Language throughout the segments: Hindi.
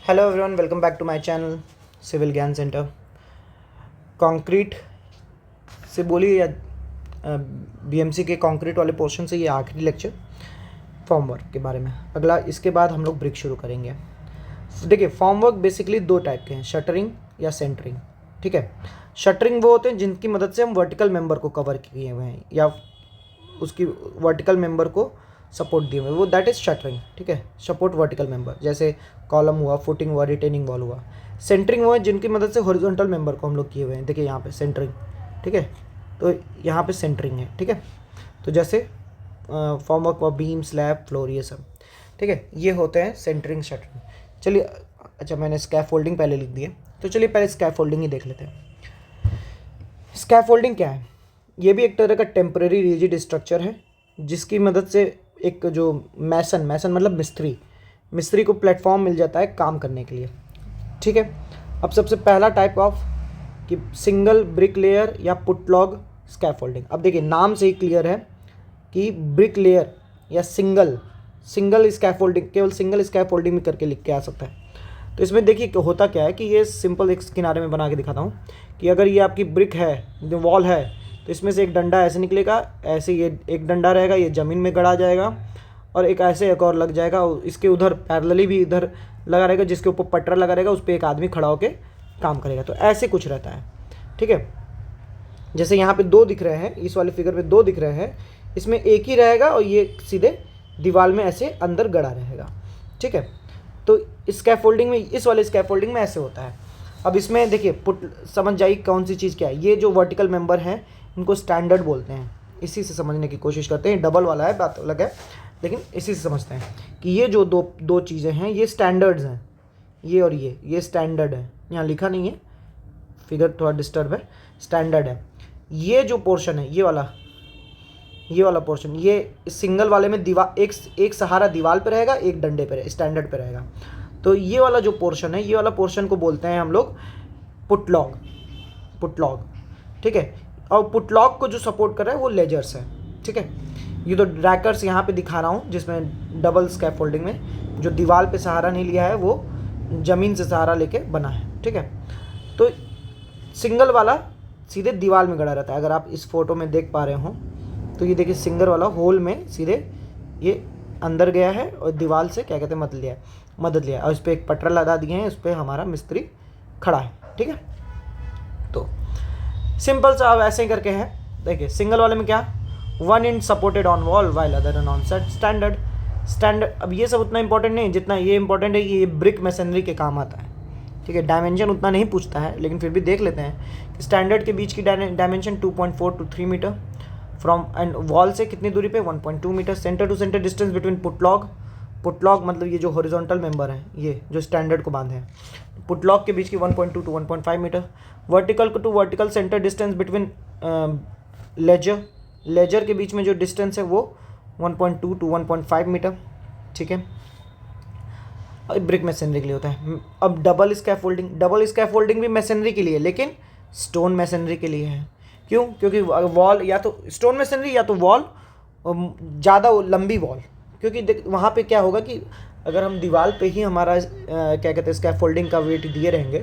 Hello everyone, welcome back to my channel civil Gyan centre. Concrete से बोलिए या बीएमसी के कंक्रीट वाले पोर्शन से ये आखिरी लेक्चर फॉर्मवर्क के बारे में। अगला इसके बाद हम लोग ब्रिक शुरू करेंगे। देखिए, फॉर्मवर्क बेसिकली दो टाइप के हैं, शटरिंग या सेंटरिंग। ठीक है, शटरिंग वो होते हैं जिनकी मदद से हम वर्टिकल मेंबर को कवर किए हुए हैं या उसकी वर्टिकल मेंबर को सपोर्ट दिए हुए, वो दैट इज शटरिंग। ठीक है, सपोर्ट वर्टिकल मेंबर, जैसे कॉलम हुआ, फुटिंग हुआ, रिटेनिंग वॉल हुआ। सेंटरिंग वो है जिनकी मदद से हॉरिजॉन्टल मेंबर को हम लोग किए हुए हैं। देखिए यहाँ पे सेंटरिंग, ठीक है, तो यहाँ पे सेंटरिंग है। ठीक है, तो जैसे फॉर्मवर्क और बीम, स्लैब, फ्लोर, ये सब। ठीक है, ये होते हैं सेंटरिंग, शटरिंग। चलिए, अच्छा मैंने स्कैफोल्डिंग पहले लिख दिए, तो चलिए पहले स्कैफोल्डिंग ही देख लेते हैं। स्कैफोल्डिंग क्या है? ये भी एक तरह का टेम्परेरी रिजिड स्ट्रक्चर है जिसकी मदद से एक जो मैसन मतलब मिस्त्री को प्लेटफॉर्म मिल जाता है काम करने के लिए। ठीक है, अब सबसे पहला टाइप ऑफ कि सिंगल ब्रिक लेयर या पुटलॉग स्कैफोल्डिंग। अब देखिए नाम से ही क्लियर है कि ब्रिक लेयर या सिंगल स्कैफोल्डिंग, केवल सिंगल स्कैफोल्डिंग में करके लिख के आ सकता है। तो इसमें देखिए होता क्या है कि ये सिंपल एक किनारे में बना के दिखाता हूँ कि अगर ये आपकी ब्रिक है, जो वॉल है, तो इसमें से एक डंडा ऐसे निकलेगा, ऐसे ये एक डंडा रहेगा, ये ज़मीन में गड़ा जाएगा, और एक ऐसे एक और लग जाएगा, इसके उधर पैरेलली भी इधर लगा रहेगा, जिसके ऊपर पटरा लगा रहेगा, उस पर एक आदमी खड़ा होकर काम करेगा। तो ऐसे कुछ रहता है। ठीक है, जैसे यहाँ पे दो दिख रहे हैं, इस वाले फिगर में दो दिख रहे हैं, इसमें एक ही रहेगा और ये सीधे दीवार में ऐसे अंदर गड़ा रहेगा। ठीक है, तो स्कैफोल्डिंग में, इस वाले स्कैफोल्डिंग में ऐसे होता है। अब इसमें देखिए समझ जाइए कौन सी चीज़ क्या है। ये जो वर्टिकल मेंबर हैं इनको स्टैंडर्ड बोलते हैं, इसी से समझने की कोशिश करते हैं। डबल वाला है, बात अलग है, लेकिन इसी से समझते हैं कि ये जो दो चीज़ें हैं ये स्टैंडर्ड्स हैं, ये और ये स्टैंडर्ड है। यहाँ लिखा नहीं है, फिगर थोड़ा डिस्टर्ब है, स्टैंडर्ड है। ये जो पोर्शन है, ये वाला पोर्शन, ये सिंगल वाले में दीवार एक सहारा दीवार पे रहेगा, एक डंडे पे स्टैंडर्ड पे रहेगा। तो ये वाला जो पोर्शन है, ये वाला पोर्शन को बोलते हैं हम लोग पुटलॉग। ठीक है, और पुटलॉग को जो सपोर्ट कर रहा है वो लेजर्स है। ठीक है, ये तो ड्रैकर्स यहाँ पे दिखा रहा हूँ जिसमें डबल स्कैफोल्डिंग में जो दीवार पे सहारा नहीं लिया है, वो ज़मीन से सहारा लेके बना है। ठीक है, तो सिंगल वाला सीधे दीवार में गड़ा रहता है। अगर आप इस फोटो में देख पा रहे हो तो ये देखिए सिंगल वाला होल में सीधे ये अंदर गया है और दीवार से क्या कहते हैं मदद लिया, और इस पर एक पटरा लगा दिए हैं, उस पर हमारा मिस्त्री खड़ा है। ठीक है, तो सिंपल सा अब ऐसे ही करके है। देखिए सिंगल वाले में क्या, one inch supported on wall while other on set standard. अब ये सब उतना इंपॉर्टेंट नहीं, जितना ये इंपॉर्टेंट है कि ये ब्रिक मैसनरी के काम आता है। ठीक है, डायमेंशन उतना नहीं पूछता है, लेकिन फिर भी देख लेते हैं कि स्टैंडर्ड के बीच की dimension 2.4 to 3 metre from end wall से कितनी दूरी पे 1.2 metre. Centre to centre distance between putlog मतलब ये जो हॉरिजॉन्टल मेंबर है, ये जो स्टैंडर्ड को बांधे हैं, पुटलॉग के बीच की 1.2 to 1.5 metre. Vertical to vertical centre distance between ledger के बीच में जो डिस्टेंस है वो 1.2 to 1.5 मीटर। ठीक है, ब्रिक मैसनरी के लिए होता है। अब डबल स्कैफोल्डिंग भी मैसनरी के लिए, लेकिन स्टोन मैसनरी के लिए है। क्यों? क्योंकि वॉल या तो स्टोन मैसनरी या तो वॉल ज़्यादा लंबी वॉल, क्योंकि वहाँ पे क्या होगा कि अगर हम दीवार पे ही हमारा क्या कहते हैं स्कैफोल्डिंग का वेट दिए रहेंगे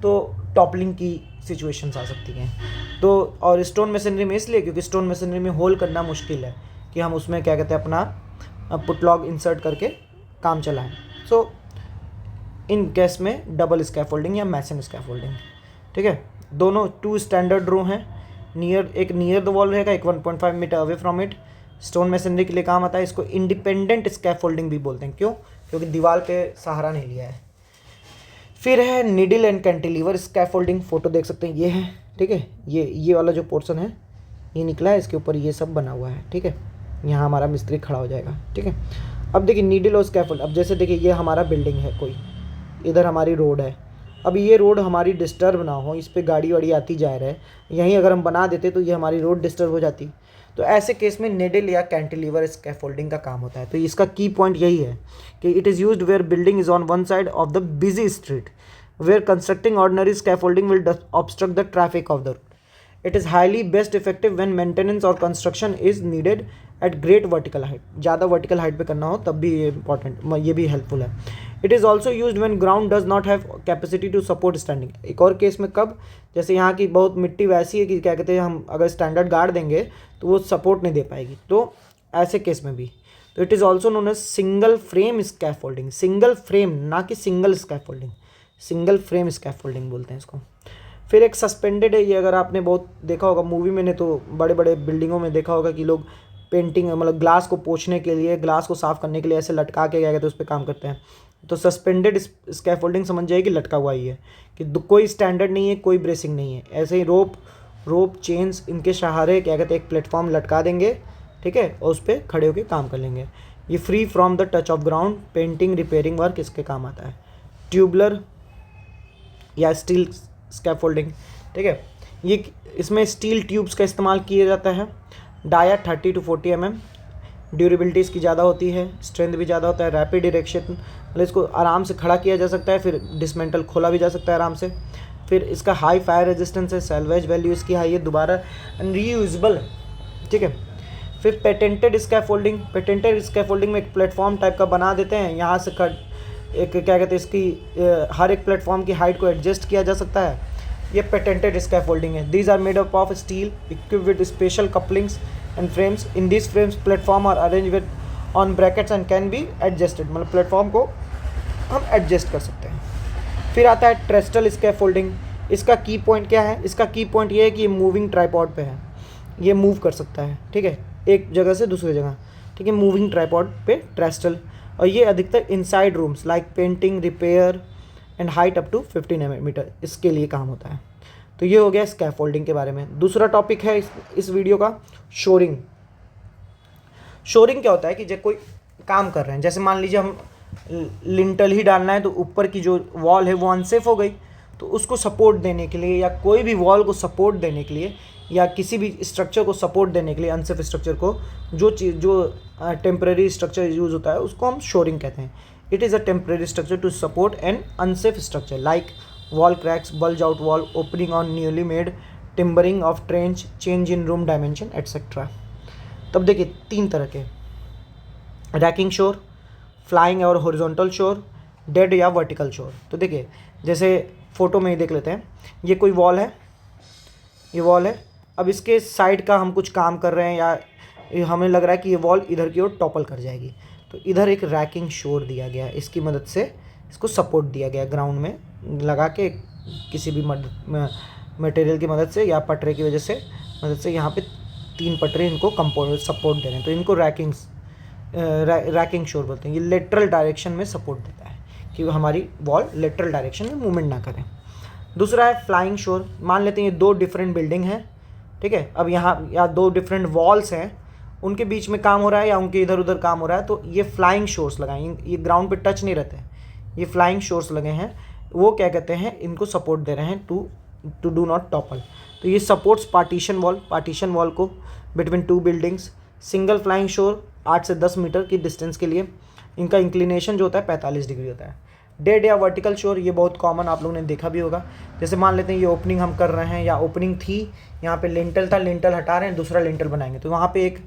तो टॉपलिंग की सिचुएशंस आ सकती हैं। तो और स्टोन मैसनरी में इसलिए क्योंकि स्टोन मैसनरी में होल करना मुश्किल है कि हम उसमें क्या कहते हैं अपना पुटलॉग इंसर्ट करके काम चलाएं। सो इन केस में डबल स्कैफोल्डिंग या मैसन स्कैफोल्डिंग। ठीक है, दोनों टू स्टैंडर्ड रो हैं, एक नियर द वॉल रहेगा, एक 1.5 metre away from it. Stone masonry के लिए काम आता है। इसको इंडिपेंडेंट स्कैफोल्डिंग भी बोलते हैं। क्यों? क्योंकि दीवार पे सहारा नहीं लिया है। फिर है needle and cantilever scaffolding, photo देख सकते हैं, ये है। ठीक है, ये वाला जो पोर्शन है ये निकला है, इसके ऊपर ये सब बना हुआ है। ठीक है, यहाँ हमारा मिस्त्री खड़ा हो जाएगा। ठीक है, अब देखिए नीडल और स्कैफोल्ड। अब जैसे देखिए ये हमारा बिल्डिंग है कोई, इधर हमारी रोड है। अब ये रोड हमारी डिस्टर्ब ना हो, इस पर गाड़ी वाड़ी आती जा रहा है, यहीं अगर हम बना देते तो ये हमारी रोड डिस्टर्ब हो जाती। तो ऐसे केस में निडल या कैंटिलीवर स्कैफोल्डिंग का काम होता है। तो इसका की पॉइंट यही है कि it is used where building is on one side of the busy street where constructing ordinary scaffolding will obstruct the traffic of the road. It is highly best effective when maintenance और construction is needed at great vertical height. ज़्यादा वर्टिकल हाइट पे करना हो तब भी ये इंपॉर्टेंट, ये भी हेल्पफुल है। It is also use when ground does not have capacity to support standing. एक और केस में कब, जैसे यहाँ की बहुत मिट्टी वैसी है कि क्या कहते हैं, हम अगर स्टैंडर्ड गाड़ देंगे तो वो सपोर्ट नहीं दे पाएगी, तो ऐसे केस में भी। तो it is also known as single frame scaffolding. Single frame, ना कि single scaffolding, single frame scaffolding बोलते हैं इसको। फिर एक सस्पेंडेड है, ये अगर आपने बहुत देखा होगा मूवी में, ने तो बड़े बड़े बिल्डिंगों में देखा होगा कि लोग पेंटिंग मतलब ग्लास को पोंछने के लिए, ग्लास को साफ़ करने के लिए ऐसे लटका के क्या कहते हैं उस पर काम करते हैं। तो सस्पेंडेड स्कैफोल्डिंग समझ जाइए कि लटका हुआ ही है, कि कोई स्टैंडर्ड नहीं है, कोई ब्रेसिंग नहीं है। ऐसे ही रोप चेन्स, इनके सहारे क्या कहते हैं एक प्लेटफॉर्म लटका देंगे, ठीक है, और उस पर खड़े होकर काम कर लेंगे। ये free from the touch of ground, painting repairing work इसके काम आता है। ट्यूबलर या स्टील स्कैफोल्डिंग, ठीक है, ये इसमें स्टील ट्यूब्स का इस्तेमाल किया जाता है। डाया 30 to 40 mm, ड्यूरेबिलिटी इसकी ज़्यादा होती है, स्ट्रेंथ भी ज़्यादा होता है, रैपिड इरेक्शन, मतलब इसको आराम से खड़ा किया जा सकता है, फिर डिसमेंटल खोला भी जा सकता है आराम से। फिर इसका हाई फायर रेजिस्टेंस है, सेल्वेज वैल्यू इसकी हाई है, दोबारा रीयूजेबल, ठीक है। फिर पेटेंटेड स्कैफोल्डिंग, पेटेंटेड स्कैफोल्डिंग में एक प्लेटफॉर्म टाइप का बना देते हैं, यहाँ से एक क्या कहते हैं इसकी हर एक प्लेटफॉर्म की हाइट को एडजस्ट किया जा सकता है। ये पेटेंटेड स्कैफोल्डिंग है। These are made up of steel equipped with special couplings and frames. In this frames platform are arrange with on brackets and can be adjusted, मतलब प्लेटफॉर्म को हम एडजस्ट कर सकते हैं। फिर आता है ट्रेस्टल स्कैफोल्डिंग। इसका की पॉइंट क्या है? इसका की पॉइंट ये है कि ये मूविंग ट्राइपॉड पे है, ये मूव कर सकता है, ठीक है, एक जगह से दूसरी जगह, ठीक है, मूविंग ट्राइपॉड पे ट्रेस्टल। और ये अधिकतर inside rooms like painting, repair and height up to 15 metre इसके लिए काम होता है। तो ये हो गया स्कैफोल्डिंग के बारे में। दूसरा टॉपिक है इस वीडियो का शोरिंग। शोरिंग क्या होता है कि जब कोई काम कर रहे हैं, जैसे मान लीजिए हम लिंटल ही डालना है, तो ऊपर की जो वॉल है वो अनसेफ हो गई, तो उसको सपोर्ट देने के लिए, या कोई भी वॉल को सपोर्ट देने के लिए, या किसी भी स्ट्रक्चर को सपोर्ट देने के लिए, अनसेफ स्ट्रक्चर को, जो टेम्परेरी स्ट्रक्चर यूज़ होता है उसको हम शोरिंग कहते हैं। It is a temporary structure to support an unsafe structure like wall cracks, bulge out wall, opening on newly made, timbering of trench, change in room dimension etcetera. तब देखिए 3 तरह के, रैकिंग शोर, फ्लाइंग और हॉरिजॉन्टल शोर, डेड या वर्टिकल शोर। तो देखिए जैसे फोटो में ही देख लेते हैं, ये कोई वॉल है, ये वॉल है, अब इसके साइड का हम कुछ काम कर रहे हैं, या हमें लग रहा है कि ये वॉल इधर की ओर टॉपल कर जाएगी, तो इधर एक रैकिंग शोर दिया गया, इसकी मदद से इसको सपोर्ट दिया गया, ग्राउंड में लगा के किसी भी मटेरियल की मदद से या पटरे की वजह से मदद से, यहाँ पे 3 पटरे इनको सपोर्ट दे रहे हैं, तो इनको रैकिंग शोर बोलते हैं। ये लेटरल डायरेक्शन में सपोर्ट देता है कि हमारी वॉल लेटरल डायरेक्शन में मूवमेंट ना करें। दूसरा है फ्लाइंग शोर। मान लेते हैं ये 2 डिफरेंट बिल्डिंग हैं, ठीक है, अब यहाँ या 2 डिफरेंट वॉल्स हैं, उनके बीच में काम हो रहा है या उनके इधर उधर काम हो रहा है, तो ये फ्लाइंग शोर्स लगाएं, ये ग्राउंड पे टच नहीं रहते हैं, ये फ्लाइंग शोर्स लगे हैं, वो क्या कहते हैं, इनको सपोर्ट दे रहे हैं टू डू नॉट टॉपल। तो ये सपोर्ट्स पार्टीशन वॉल को बिटवीन 2 बिल्डिंग्स। सिंगल फ्लाइंग शोर 8 से 10 मीटर की डिस्टेंस के लिए, इनका इंक्लिनेशन जो होता है 45 डिग्री होता है। डेड या वर्टिकल शोर, ये बहुत कॉमन आप लोगों ने देखा भी होगा। जैसे मान लेते हैं ये ओपनिंग हम कर रहे हैं, या ओपनिंग थी, यहाँ पे लिंटल था, लिंटल हटा रहे हैं, दूसरा लिंटल बनाएंगे, तो वहाँ पे एक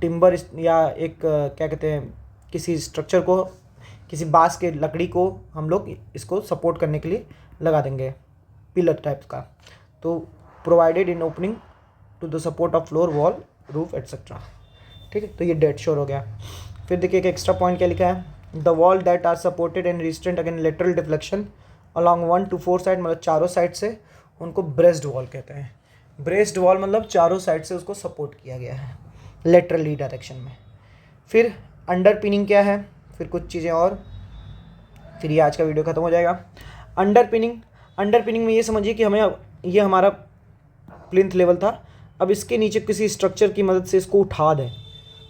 टिम्बर या एक क्या कहते हैं, किसी स्ट्रक्चर को, किसी बांस के लकड़ी को हम लोग इसको सपोर्ट करने के लिए लगा देंगे, पिलर टाइप का। तो provided in opening to the support of floor, wall, roof etcetera, ठीक है, तो ये डेड शोर हो गया। फिर देखिए एक एक्स्ट्रा पॉइंट क्या लिखा है, the wall that are supported and restraint again lateral deflection along 1 to 4 side, मतलब चारों साइड से, उनको ब्रेस्ड वॉल कहते हैं। ब्रेस्ड वॉल मतलब चारों साइड से उसको सपोर्ट किया गया है लेटरली डायरेक्शन में। फिर अंडर पिनिंग क्या है, फिर कुछ चीज़ें और, फिर ये आज का वीडियो खत्म हो जाएगा। अंडर पिनिंग में ये समझिए कि हमें, ये हमारा प्लिंथ लेवल था, अब इसके नीचे किसी स्ट्रक्चर की मदद से इसको उठा दें,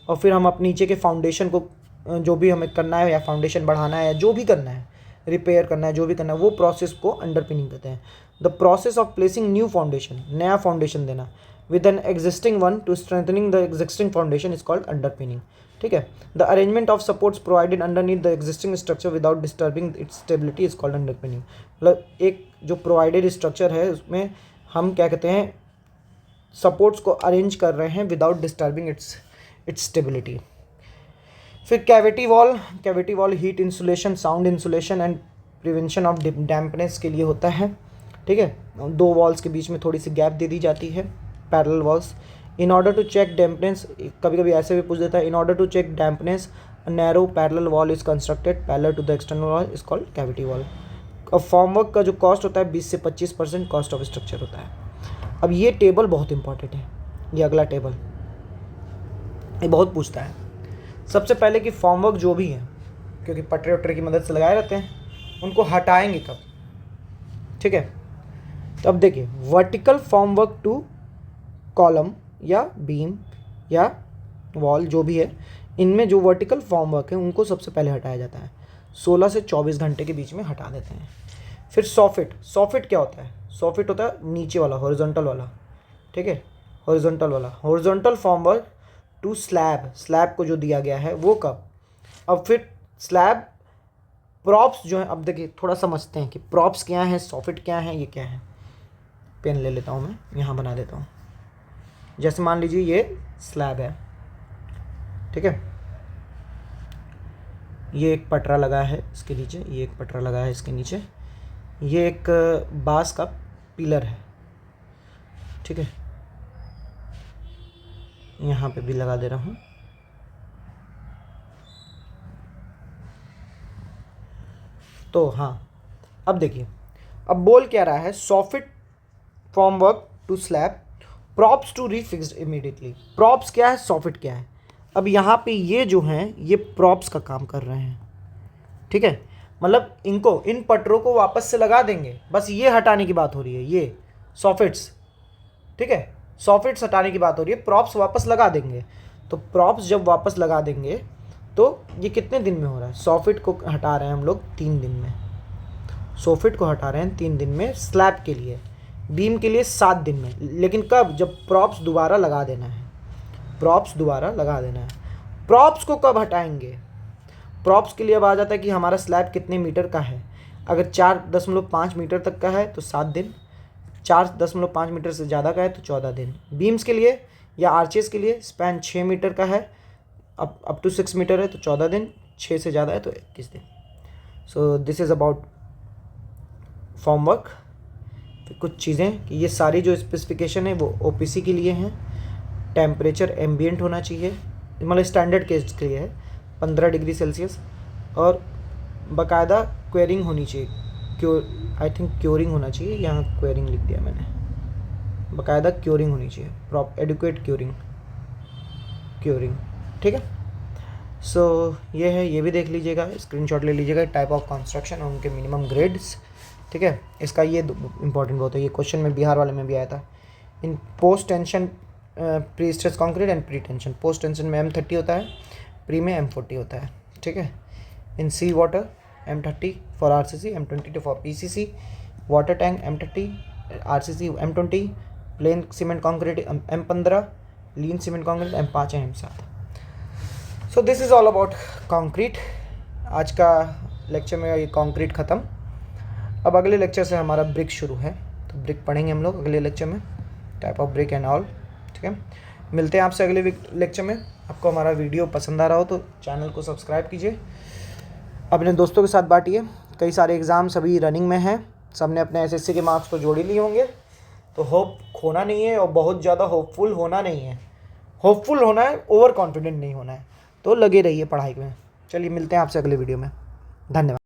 और फिर हम अपने नीचे के फाउंडेशन को, जो भी हमें करना है, या फाउंडेशन बढ़ाना है, या जो भी करना है, रिपेयर करना है, जो भी करना है, वो प्रोसेस को अंडर पिनिंग कहते हैं। The process of placing new foundation, नया फाउंडेशन देना, with an existing one two strengthening the existing foundation is called under pinning, ठीक है। The arrangement of supports provided underneath the existing structure without disturbing its stability is called under pinning. मतलब एक जो प्रोवाइडेड स्ट्रक्चर है उसमें हम क्या कहते हैं, सपोर्ट्स को अरेंज कर रहे हैं विदाउट डिस्टर्बिंग इट्स स्टेबिलिटी। फिर cavity wall heat insulation, sound insulation and prevention of dampness के लिए होता है, ठीक है। दो वॉल्स के बीच में थोड़ी सी गैप दे दी जाती है, parallel walls. In order to check dampness, कभी कभी ऐसे भी पूछ देता है, in order to check dampness a narrow parallel wall is constructed parallel to the external wall is called cavity wall. अब फॉर्मवर्क का जो कॉस्ट होता है 20 से 25% कॉस्ट ऑफ स्ट्रक्चर होता है। अब ये टेबल बहुत इंपॉर्टेंट है, ये अगला टेबल ये बहुत पूछता है। सबसे पहले कि फॉर्मवर्क जो भी है, क्योंकि पटरे वटरे की मदद से लगाए रहते हैं, उनको हटाएंगे कब, ठीक है। तो अब देखिए, वर्टिकल फॉर्मवर्क टू कॉलम या बीम या वॉल जो भी है, इनमें जो वर्टिकल फॉर्मवर्क है उनको सबसे पहले हटाया जाता है, 16 से 24 घंटे के बीच में हटा देते हैं। फिर सॉफिट क्या होता है? सॉफिट होता है नीचे वाला, हॉरिजॉन्टल वाला, ठीक है, हॉरिजॉन्टल वाला, हॉरिजॉन्टल फॉर्मवर्क टू स्लैब को जो दिया गया है वो कब। अब फिर स्लैब प्रॉप्स जो है, अब देखिए थोड़ा समझते हैं कि प्रॉप्स क्या है, सॉफिट क्या है, ये क्या है। पेन ले लेता हूँ मैं, यहाँ बना देता हूँ। जैसे मान लीजिए ये स्लैब है, ठीक है, ये एक पटरा लगा है इसके नीचे, ये एक पटरा लगा है इसके नीचे, ये एक बांस का पिलर है, ठीक है, यहाँ पे भी लगा दे रहा हूँ। तो हाँ, अब देखिए, अब बोल क्या रहा है, soffit formwork to slab, props to refixed immediately. Props क्या है, सॉफिट क्या है। अब यहाँ पे ये जो हैं ये प्रॉप्स का काम कर रहे हैं, ठीक है, मतलब इनको, इन पटरों को वापस से लगा देंगे, बस ये हटाने की बात हो रही है, ये सॉफिट्स, ठीक है, सॉफिट्स हटाने की बात हो रही है, प्रॉप्स वापस लगा देंगे। तो प्रॉप्स जब वापस लगा देंगे तो ये कितने दिन में हो रहा है, सॉफिट को हटा रहे हैं हम लोग 3 दिन में, सॉफिट को हटा रहे हैं 3 दिन में, स्लैब के लिए, बीम के लिए 7 दिन में। लेकिन कब, जब प्रॉप्स दोबारा लगा देना है, प्रॉप्स दोबारा लगा देना है। प्रॉप्स को कब हटाएंगे, प्रॉप्स के लिए अब आ जाता है कि हमारा स्लैब कितने मीटर का है। अगर 4.5 मीटर तक का है तो 7 दिन, 4.5 मीटर से ज़्यादा का है तो 14 दिन। बीम्स के लिए या आर्चेस के लिए स्पैन 6 मीटर का है, अप टू 6 मीटर है तो 14 दिन, 6 से ज़्यादा है तो 21 दिन। सो दिस इज़ अबाउट फॉर्मवर्क। कुछ चीज़ें कि ये सारी जो स्पेसिफिकेशन है वो ओपीसी के लिए हैं। टेम्परेचर एम्बिएंट होना चाहिए, मतलब स्टैंडर्ड केस के लिए है 15 डिग्री सेल्सियस, और बाकायदा क्वेरिंग होनी चाहिए, आई थिंक क्योरिंग होना चाहिए, यहाँ क्वेरिंग लिख दिया मैंने, बाकायदा क्योरिंग होनी चाहिए, एडिक्वेट क्योरिंग, ठीक है। सो ये है, ये भी देख लीजिएगा, स्क्रीनशॉट ले लीजिएगा, टाइप ऑफ कंस्ट्रक्शन और उनके मिनिमम ग्रेड्स, ठीक है। इसका ये इंपॉर्टेंट बहुत है, ये क्वेश्चन में बिहार वाले में भी आया था। In post tension pre stress concrete and pre tension, post tension में M30 होता है, प्री में M40 होता है, ठीक है। In sea water M30 for RCC, M22 for PCC, water tank M30, RCC M20, plain cement concrete M15, lean cement concrete M5 है, M7। So this is all about concrete. आज का लेक्चर में ये कंक्रीट ख़त्म। अब अगले लेक्चर से हमारा ब्रिक शुरू है, तो ब्रिक पढ़ेंगे हम लोग अगले लेक्चर में, type of brick and all, ठीक है। मिलते हैं आपसे अगले लेक्चर में। आपको हमारा वीडियो पसंद आ रहा हो तो चैनल को सब्सक्राइब कीजिए, अपने दोस्तों के साथ बांटिए। कई सारे एग्ज़ाम्स अभी रनिंग में हैं, सबने अपने SSC के मार्क्स तो जोड़ ही लिए होंगे, तो होप खोना नहीं है और बहुत ज़्यादा होपफुल होना नहीं है, होपफुल होना है, ओवर कॉन्फिडेंट नहीं होना है। तो लगे रहिए पढ़ाई में। चलिए मिलते हैं आपसे अगले वीडियो में, धन्यवाद।